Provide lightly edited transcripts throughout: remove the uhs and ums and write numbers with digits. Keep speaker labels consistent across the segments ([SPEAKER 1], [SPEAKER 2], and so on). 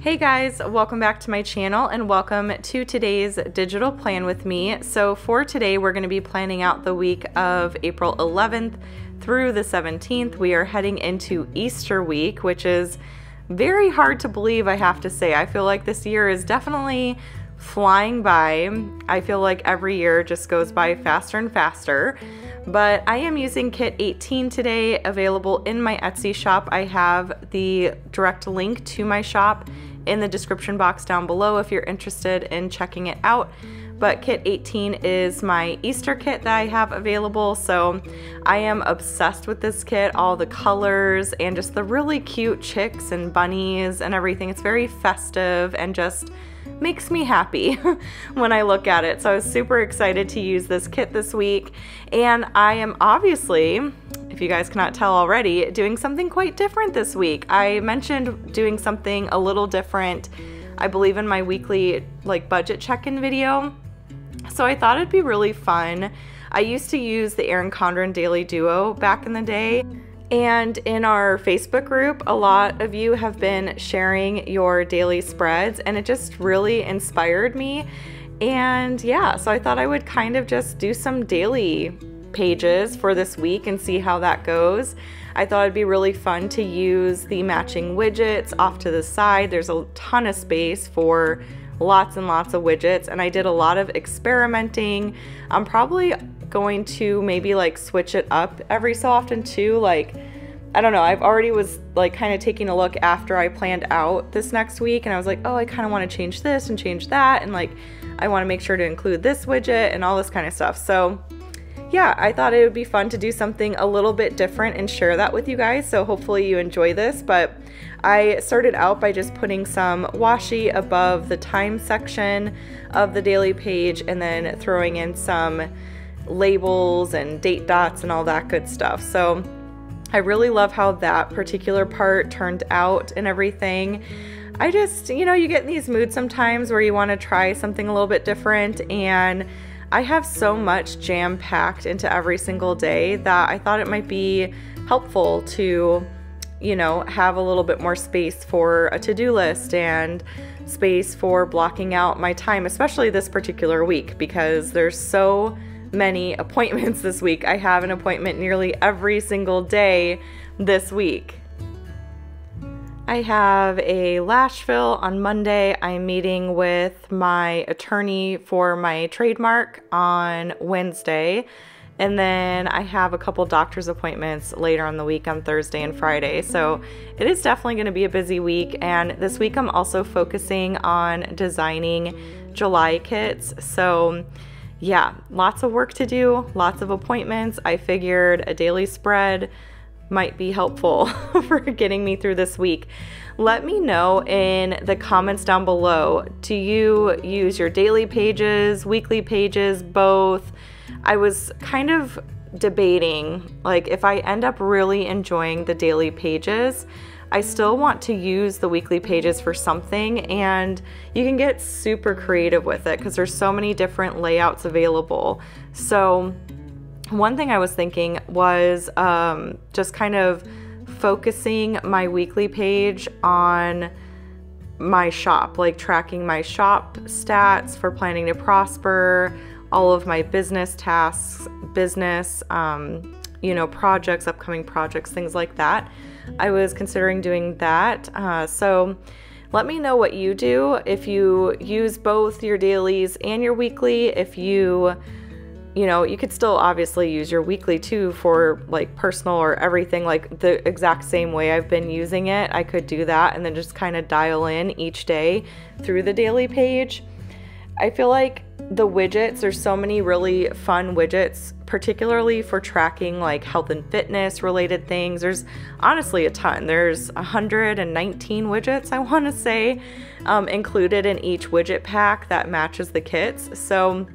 [SPEAKER 1] Hey guys, welcome back to my channel and welcome to today's digital plan with me. So for today, we're going to be planning out the week of April 11th through the 17th. We are heading into Easter week, which is very hard to believe, I have to say. I feel like this year is definitely flying by. I feel like every year just goes by faster and faster. But I am using kit 18 today, available in my Etsy shop. I have the direct link to my shop in the description box down below if you're interested in checking it out. But kit 18 is my Easter kit that I have available, so I am obsessed with this kit, all the colors and just the really cute chicks and bunnies and everything. It's very festive and just makes me happy when I look at it. So I was super excited to use this kit this week, and I am obviously, if you guys cannot tell already, doing something quite different this week. I mentioned doing something a little different, I believe, in my weekly budget check-in video. So I thought it'd be really fun. I used to use the Erin Condren Daily Duo back in the day, and in our Facebook group, a lot of you have been sharing your daily spreads, and it just really inspired me. And yeah, so I thought I would kind of just do some daily pages for this week and see how that goes. I thought it'd be really fun to use the matching widgets off to the side. There's a ton of space for lots and lots of widgets, and I did a lot of experimenting. I'm probably going to maybe switch it up every so often too. I don't know, I've already was kind of taking a look after I planned out this next week, and I was like, oh, I kind of want to change this and change that, and I want to make sure to include this widget and all this kind of stuff. So yeah, I thought it would be fun to do something a little bit different and share that with you guys, so hopefully you enjoy this. But I started out by just putting some washi above the time section of the daily page and then throwing in some labels and date dots and all that good stuff. So I really love how that particular part turned out and everything. I just, you get in these moods sometimes where you want to try something a little bit different, and I have so much jam-packed into every single day that I thought it might be helpful to, have a little bit more space for a to-do list and space for blocking out my time, especially this particular week, because there's so many appointments this week. I have an appointment nearly every single day this week. I have a lash fill on Monday. I'm meeting with my attorney for my trademark on Wednesday. And then I have a couple doctor's appointments later on the week on Thursday and Friday. So it is definitely going to be a busy week. And this week I'm also focusing on designing July kits. So yeah, lots of work to do, lots of appointments. I figured a daily spread might be helpful for getting me through this week. Let me know in the comments down below, do you use your daily pages, weekly pages, both? I was kind of debating, if I end up really enjoying the daily pages, I still want to use the weekly pages for something, and you can get super creative with it because there's so many different layouts available. So one thing I was thinking was just kind of focusing my weekly page on my shop, tracking my shop stats for Planning to Prosper, all of my business tasks, business, projects, upcoming projects, things like that. I was considering doing that. So let me know what you do, if you use both your dailies and your weekly. If you could still obviously use your weekly too for personal or everything, the exact same way I've been using it. I could do that and then just kind of dial in each day through the daily page. I feel like the widgets, there's so many really fun widgets, particularly for tracking health and fitness related things. There's honestly a ton. There's 119 widgets, I want to say, included in each widget pack that matches the kits. So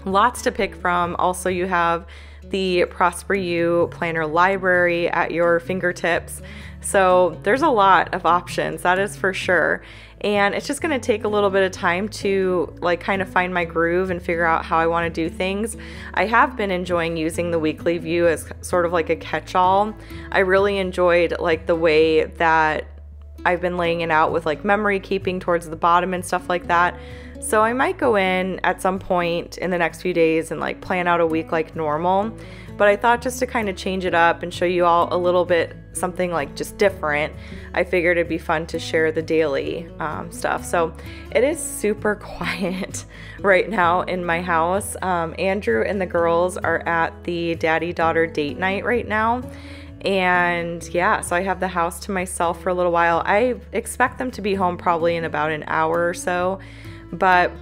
[SPEAKER 1] lots to pick from. Also, you have the Prosper You planner library at your fingertips. So there's a lot of options, that is for sure. And it's just going to take a little bit of time to kind of find my groove and figure out how I want to do things. I have been enjoying using the weekly view as sort of a catch-all. I really enjoyed the way that I've been laying it out with like memory keeping towards the bottom and stuff like that. So I might go in at some point in the next few days and like plan out a week like normal. But I thought just to kind of change it up and show you all a little bit something like just different, I figured it'd be fun to share the daily stuff. So it is super quiet right now in my house. Andrew and the girls are at the daddy-daughter date night right now. And yeah, so I have the house to myself for a little while. I expect them to be home probably in about an hour or so, but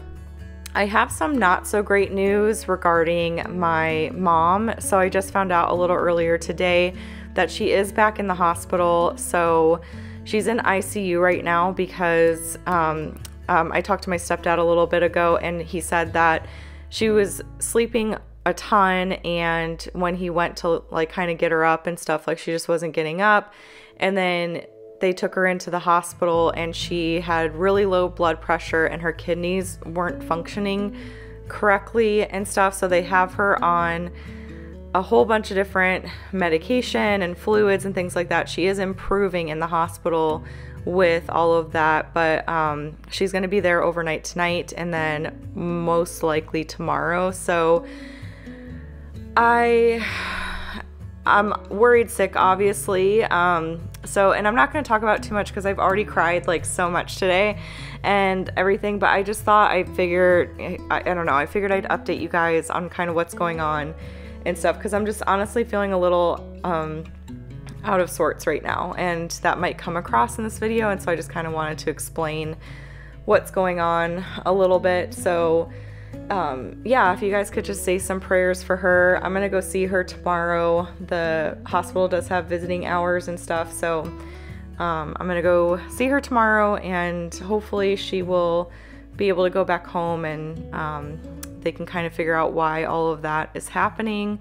[SPEAKER 1] I have some not so great news regarding my mom. So I just found out a little earlier today that she is back in the hospital. So she's in ICU right now because I talked to my stepdad a little bit ago, and he said that she was sleeping a ton, and when he went to like kind of get her up and stuff, like she just wasn't getting up. And then they took her into the hospital, and she had really low blood pressure and her kidneys weren't functioning correctly and stuff. So they have her on a whole bunch of different medication and fluids and things like that. She is improving in the hospital with all of that, but she's going to be there overnight tonight and then most likely tomorrow. So I'm worried sick, obviously. And I'm not going to talk about it too much because I've already cried like so much today and everything, but I just thought I figured I'd update you guys on kind of what's going on and stuff, because I'm just honestly feeling a little out of sorts right now, and that might come across in this video, and so I just kind of wanted to explain what's going on a little bit. So yeah, if you guys could just say some prayers for her. I'm gonna go see her tomorrow. The hospital does have visiting hours and stuff, so I'm gonna go see her tomorrow, and hopefully she will be able to go back home, and they can kind of figure out why all of that is happening.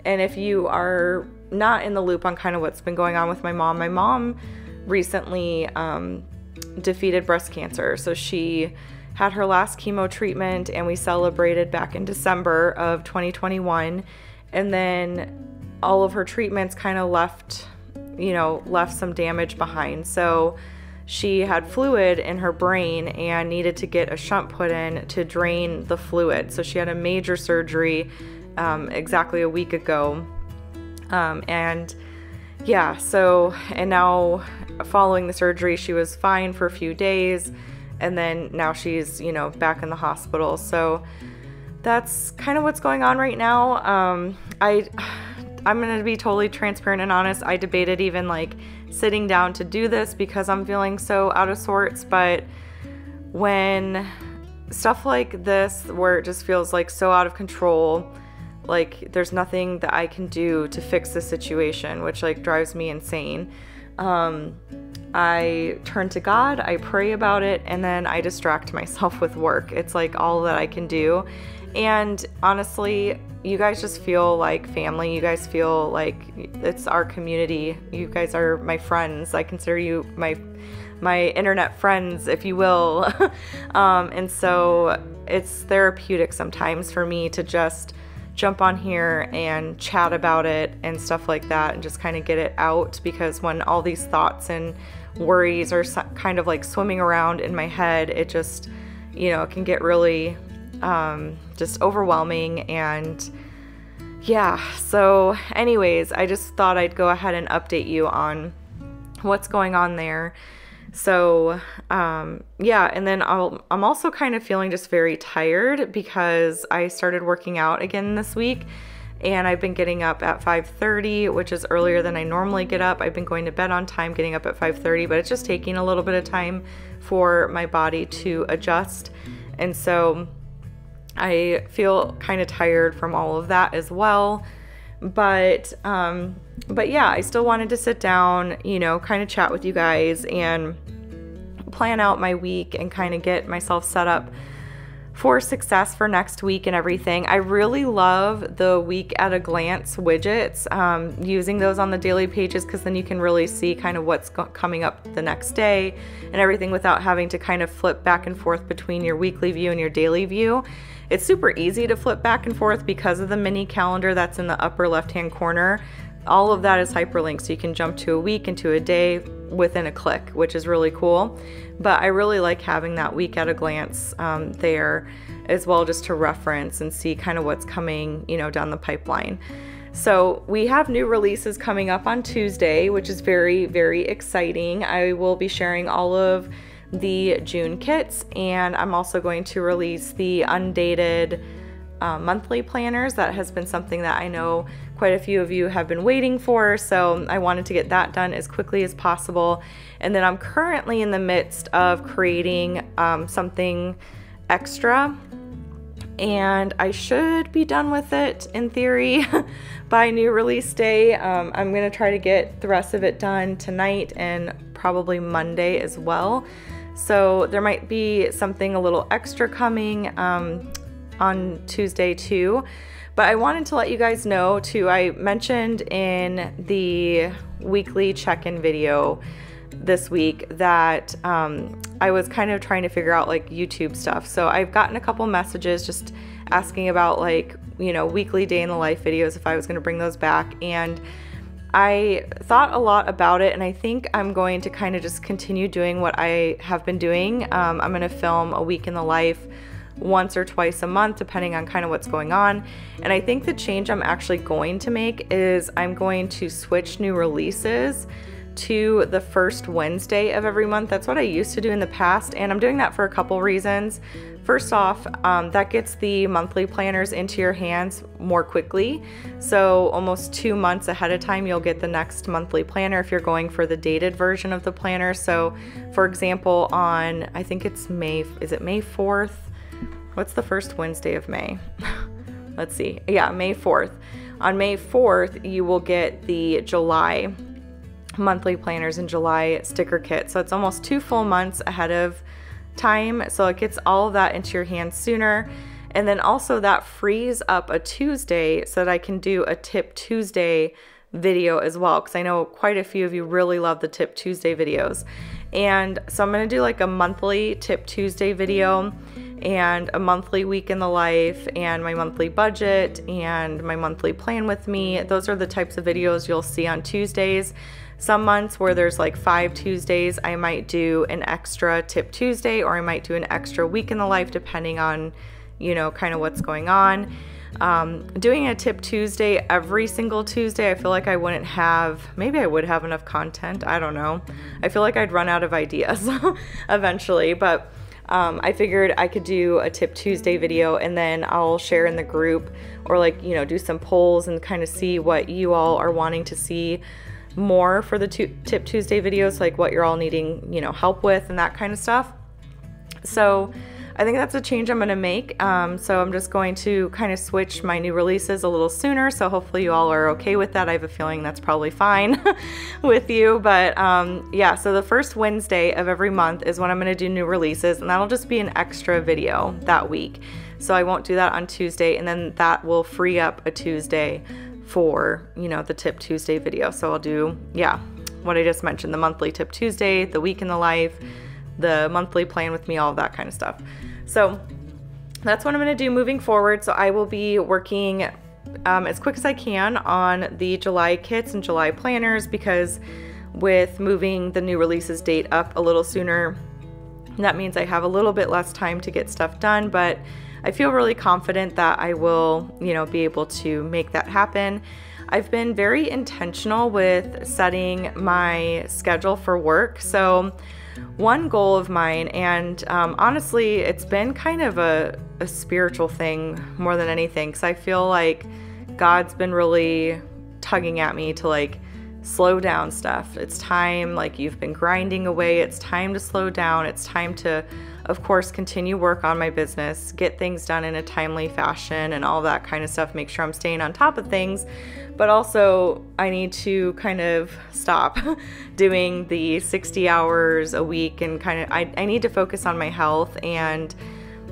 [SPEAKER 1] And if you are not in the loop on kind of what's been going on with my mom recently defeated breast cancer. So she had her last chemo treatment, and we celebrated back in December of 2021. And then all of her treatments kind of left some damage behind. So she had fluid in her brain and needed to get a shunt put in to drain the fluid. So she had a major surgery exactly a week ago. And now following the surgery, she was fine for a few days, and then now she's, back in the hospital. So that's kind of what's going on right now. I'm going to be totally transparent and honest. I debated even like sitting down to do this because I'm feeling so out of sorts, but when stuff like this, where it just feels like so out of control, like there's nothing that I can do to fix the situation, which like drives me insane. I turn to God, I pray about it, and then I distract myself with work. It's like all that I can do. And honestly, you guys just feel like family. You guys feel like it's our community. You guys are my friends. I consider you my internet friends, if you will. And so it's therapeutic sometimes for me to just jump on here and chat about it and stuff like that, and just kind of get it out, because when all these thoughts and worries are kind of like swimming around in my head, it just, it can get really just overwhelming. And yeah, so anyways, I just thought I'd go ahead and update you on what's going on there. So yeah, and then I'm also kind of feeling just very tired because I started working out again this week, and I've been getting up at 5:30, which is earlier than I normally get up. I've been going to bed on time, getting up at 5:30, but it's just taking a little bit of time for my body to adjust. And so I feel kind of tired from all of that as well. But yeah, I still wanted to sit down, kind of chat with you guys and plan out my week and kind of get myself set up for success for next week and everything. I really love the week at a glance widgets, using those on the daily pages, because then you can really see kind of what's coming up the next day and everything without having to kind of flip back and forth between your weekly view and your daily view. It's super easy to flip back and forth because of the mini calendar that's in the upper left-hand corner, all of that is hyperlinked, so you can jump to a week and to a day within a click, which is really cool. But I really like having that week at a glance there as well, just to reference and see kind of what's coming, you know, down the pipeline. So we have new releases coming up on Tuesday, which is very, very exciting. I will be sharing all of the June kits, and I'm also going to release the undated monthly planners. That has been something that I know quite a few of you have been waiting for, so I wanted to get that done as quickly as possible. And then I'm currently in the midst of creating something extra, and I should be done with it in theory by new release day. I'm gonna try to get the rest of it done tonight and probably Monday as well. So there might be something a little extra coming on Tuesday too. But I wanted to let you guys know too, I mentioned in the weekly check-in video this week that I was kind of trying to figure out like YouTube stuff. So I've gotten a couple messages just asking about, like, you know, weekly day in the life videos, if I was going to bring those back. And I thought a lot about it, and I think I'm going to kind of just continue doing what I have been doing. I'm going to film a week in the life once or twice a month, depending on kind of what's going on. And I think the change I'm actually going to make is I'm going to switch new releases to the first Wednesday of every month. That's what I used to do in the past, and I'm doing that for a couple reasons. First off, that gets the monthly planners into your hands more quickly. So almost 2 months ahead of time, you'll get the next monthly planner if you're going for the dated version of the planner. So for example, on, I think it's May, is it May 4th? What's the first Wednesday of May? Let's see. Yeah, May 4th. On May 4th, you will get the July monthly planners and July sticker kit. So it's almost 2 full months ahead of time. So it gets all of that into your hands sooner. And then also that frees up a Tuesday so that I can do a Tip Tuesday video as well, because I know quite a few of you really love the Tip Tuesday videos. And so I'm going to do like a monthly Tip Tuesday video and a monthly week in the life and my monthly budget and my monthly plan with me. Those are the types of videos you'll see on Tuesdays. Some months where there's like 5 Tuesdays, I might do an extra Tip Tuesday, or I might do an extra week in the life, depending on, you know, kind of what's going on. Doing a Tip Tuesday every single Tuesday, I feel like I wouldn't have, maybe I would have enough content, I don't know. I feel like I'd run out of ideas eventually, but I figured I could do a Tip Tuesday video, and then I'll share in the group, or like, you know, do some polls and kind of see what you all are wanting to see more for the Tip Tuesday videos, like what you're all needing, you know, help with and that kind of stuff. So I think that's a change I'm going to make. So I'm just going to kind of switch my new releases a little sooner. So hopefully you all are okay with that. I have a feeling that's probably fine with you. But yeah, so the first Wednesday of every month is when I'm going to do new releases, and that'll just be an extra video that week. So I won't do that on Tuesday, and then that will free up a Tuesday for, you know, the Tip Tuesday video. So I'll do, yeah, what I just mentioned, the monthly Tip Tuesday, the week in the life, the monthly plan with me, all of that kind of stuff. So that's what I'm going to do moving forward. So I will be working as quick as I can on the July kits and July planners, because with moving the new releases date up a little sooner, that means I have a little bit less time to get stuff done, but I feel really confident that I will, you know, be able to make that happen. I've been very intentional with setting my schedule for work. So one goal of mine, and honestly, it's been kind of a spiritual thing more than anything, because I feel like God's been really tugging at me to like slow down stuff. It's time, like you've been grinding away, it's time to slow down. It's time to, of course, continue work on my business, get things done in a timely fashion and all that kind of stuff, make sure I'm staying on top of things. But also I need to kind of stop doing the 60 hours a week, and kind of, I need to focus on my health and,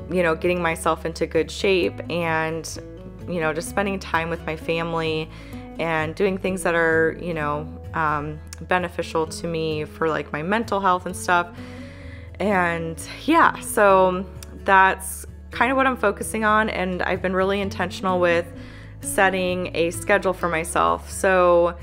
[SPEAKER 1] you know, getting myself into good shape, and, you know, just spending time with my family and doing things that are, you know, beneficial to me for like my mental health and stuff. And yeah, so that's kind of what I'm focusing on, and I've been really intentional with setting a schedule for myself. So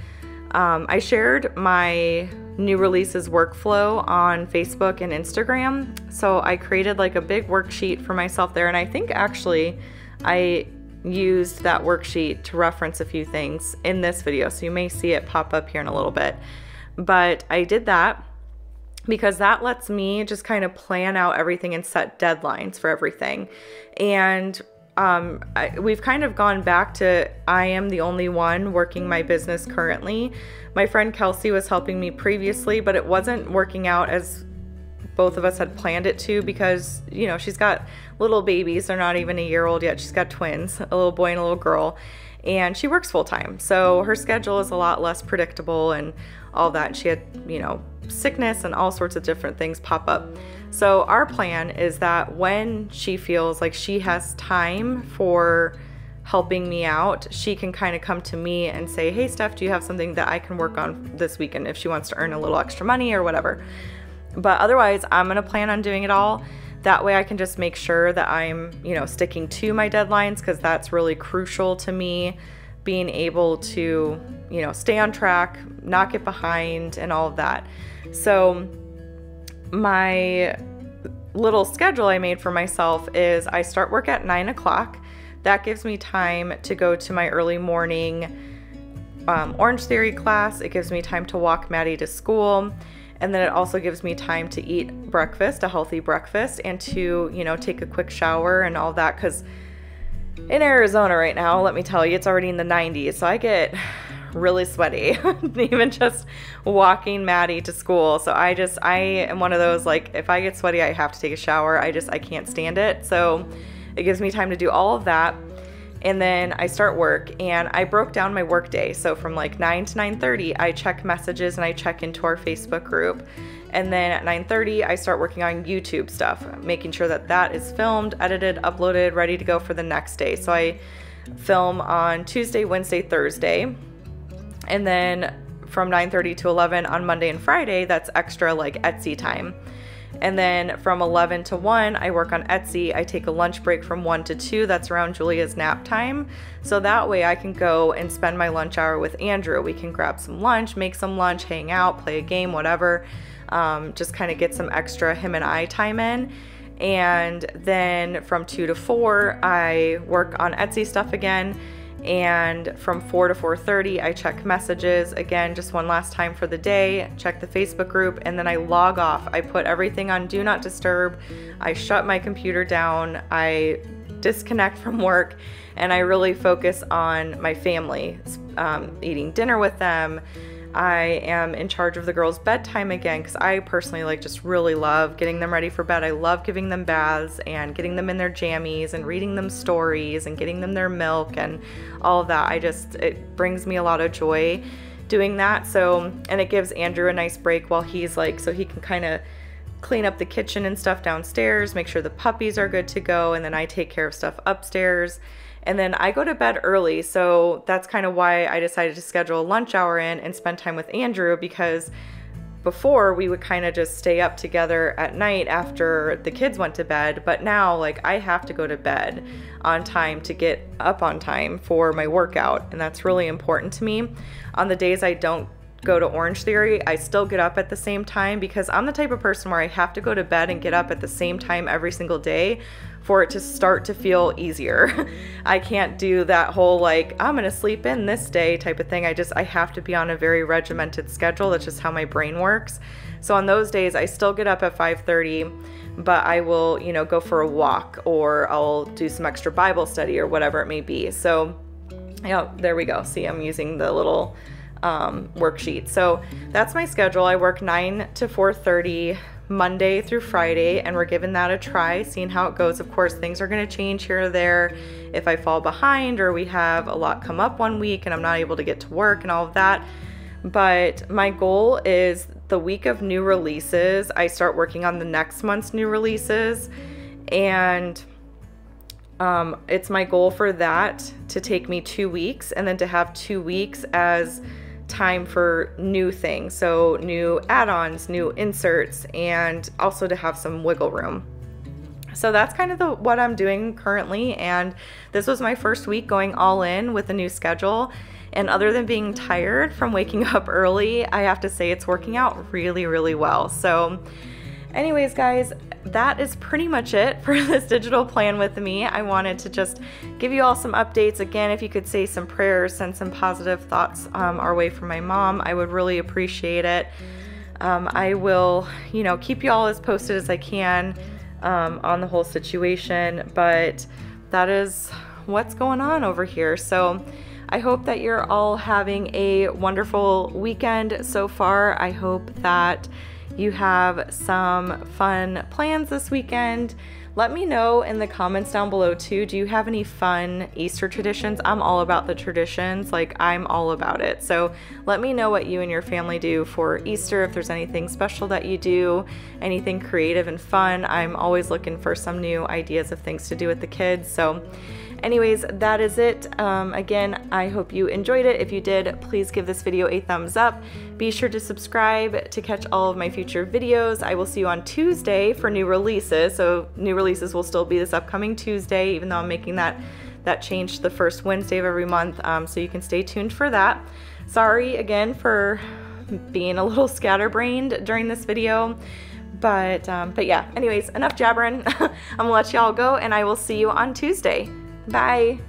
[SPEAKER 1] I shared my new releases workflow on Facebook and Instagram. So I created like a big worksheet for myself there. And I think actually I used that worksheet to reference a few things in this video. So you may see it pop up here in a little bit. But I did that because that lets me just kind of plan out everything and set deadlines for everything. And we've kind of gone back to I am the only one working my business currently. My friend Kelsey was helping me previously, but it wasn't working out as both of us had planned it to because, you know, she's got little babies. They're not even a year old yet. She's got twins, a little boy and a little girl, and she works full time. So her schedule is a lot less predictable and all that. She had, you know, sickness and all sorts of different things pop up. So our plan is that when she feels like she has time for helping me out, she can kind of come to me and say, hey, Steph, do you have something that I can work on this weekend if she wants to earn a little extra money or whatever. But otherwise, I'm going to plan on doing it all. That way I can just make sure that I'm, you know, sticking to my deadlines, because that's really crucial to me, being able to, you know, stay on track, not get behind and all of that. So my little schedule I made for myself is I start work at 9 o'clock. That gives me time to go to my early morning Orange Theory class. It gives me time to walk Maddie to school. And then it also gives me time to eat breakfast, a healthy breakfast, and to, you know, take a quick shower and all that. Because in Arizona right now, let me tell you, it's already in the 90s. So I get really sweaty, even just walking Maddie to school. So I am one of those, like, if I get sweaty, I have to take a shower. I can't stand it. So it gives me time to do all of that. And then I start work, and I broke down my work day. So from like 9 to 9:30, I check messages and I check into our Facebook group. And then at 9:30, I start working on YouTube stuff, making sure that that is filmed, edited, uploaded, ready to go for the next day. So I film on Tuesday, Wednesday, Thursday. And then from 9:30 to 11 on Monday and Friday, that's extra like Etsy time. And then from 11 to 1, I work on Etsy. I take a lunch break from 1 to 2. That's around Julia's nap time. So that way I can go and spend my lunch hour with Andrew. We can grab some lunch, make some lunch, hang out, play a game, whatever. Just kind of get some extra him and I time in. And then from 2 to 4, I work on Etsy stuff again. And from 4 to 4:30, I check messages again, just one last time for the day, check the Facebook group, and then I log off. I put everything on Do Not Disturb. I shut my computer down. I disconnect from work, and I really focus on my family, eating dinner with them. I am in charge of the girls' bedtime again, because I personally like just really love getting them ready for bed. I love giving them baths and getting them in their jammies and reading them stories and getting them their milk and all of that. It brings me a lot of joy doing that. So, and it gives Andrew a nice break while he's like, so he can kind of clean up the kitchen and stuff downstairs, make sure the puppies are good to go, and then I take care of stuff upstairs. And then I go to bed early, so that's kind of why I decided to schedule a lunch hour in and spend time with Andrew, because before we would kind of just stay up together at night after the kids went to bed, but now like I have to go to bed on time to get up on time for my workout, and that's really important to me. On the days I don't go to Orange Theory, I still get up at the same time, because I'm the type of person where I have to go to bed and get up at the same time every single day for it to start to feel easier. I can't do that whole like, I'm gonna sleep in this day type of thing. I have to be on a very regimented schedule. That's just how my brain works. So on those days, I still get up at 5:30, but I will, you know, go for a walk, or I'll do some extra Bible study or whatever it may be. So, you know, there we go. See, I'm using the little worksheet. So that's my schedule. I work 9 to 4:30 Monday through Friday, and we're giving that a try, seeing how it goes. Of course, things are going to change here or there if I fall behind, or we have a lot come up one week and I'm not able to get to work and all of that. But my goal is the week of new releases, I start working on the next month's new releases, and it's my goal for that to take me 2 weeks, and then to have 2 weeks as time for new things, so new add-ons, new inserts, and also to have some wiggle room. So that's kind of what I'm doing currently, and this was my first week going all in with a new schedule. And other than being tired from waking up early, I have to say it's working out really, really well. So anyways, guys, that is pretty much it for this digital plan with me. I wanted to just give you all some updates. Again, if you could say some prayers, send some positive thoughts our way from my mom, I would really appreciate it. I will, keep you all as posted as I can on the whole situation, but that is what's going on over here. So I hope that you're all having a wonderful weekend so far. I hope that you have some fun plans this weekend. Let me know in the comments down below too. Do you have any fun Easter traditions? I'm all about the traditions, like I'm all about it. So let me know what you and your family do for Easter, if there's anything special that you do, anything creative and fun. I'm always looking for some new ideas of things to do with the kids. So anyways, that is it. Again, I hope you enjoyed it. If you did, please give this video a thumbs up. Be sure to subscribe to catch all of my future videos. I will see you on Tuesday for new releases. So new releases will still be this upcoming Tuesday, even though I'm making that change to the first Wednesday of every month. So you can stay tuned for that. Sorry again for being a little scatterbrained during this video. But yeah, anyways, enough jabbering. I'm gonna let y'all go, and I will see you on Tuesday. Bye.